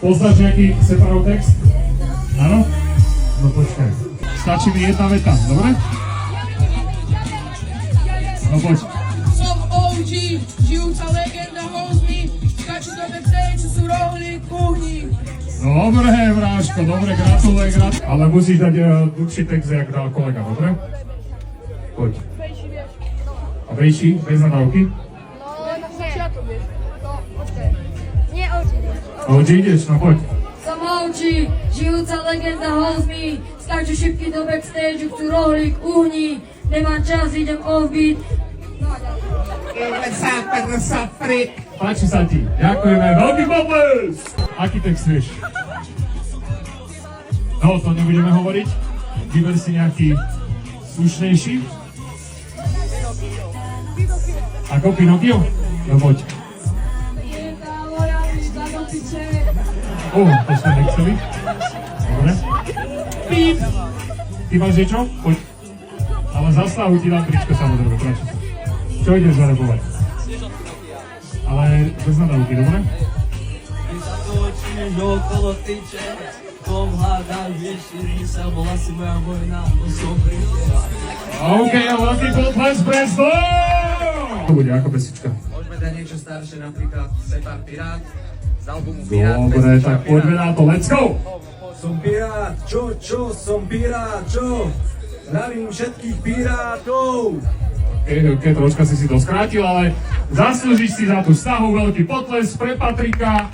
Poznáš nejaký separov text? Áno? No počkaj. Stačí mi jedna veta, dobre? No poď. Som OG, žijúca legenda Hozmi, skáču do backstage, sú rohli kuhni. Dobre, Vráško, dobre, gratulujem. Ale musíš dať dlhší text, jak dal kolega, dobre? Poď. A vejší, bez nadávky? No, na začiatok, vieš. To, počkaj. Nie OG. OG ideš, no poď. Som OG, žijúca legenda Hozmi, skáču šipky do backstage, chcú rohli kuhni. Nemám čas, idem offbeat. Páči sa ti. Ďakujeme. Veľký potles! Aký text vieš? No, to nebudeme hovoriť. Vyber si nejaký slušnejší. Ako Pinokio? No poď. To sme nechceli. Dobre. Píp. Ty máš niečo? Poď. Ale za snahu ti dám tričko, samozrejme. Práči sa. Čo ideš zarepovať? Ale bez nadávky, dobre? Ty sa točíš okolo tyče, tom hľadám, vieš, sa bola si moja vojna, to som prišiel. OK, a veľký potles pre To bude ako pesička. Môžeme dať niečo staršie, napríklad Separ Pirát, z albumu Pirát. Dobre, tak poďme na to, let's go! Som pirát, čo, som pirát, čo? Zdravím všetkých pirátov! OK, troška si to skrátil, ale zaslúžiš si za tú snahu, veľký potles pre Patrika.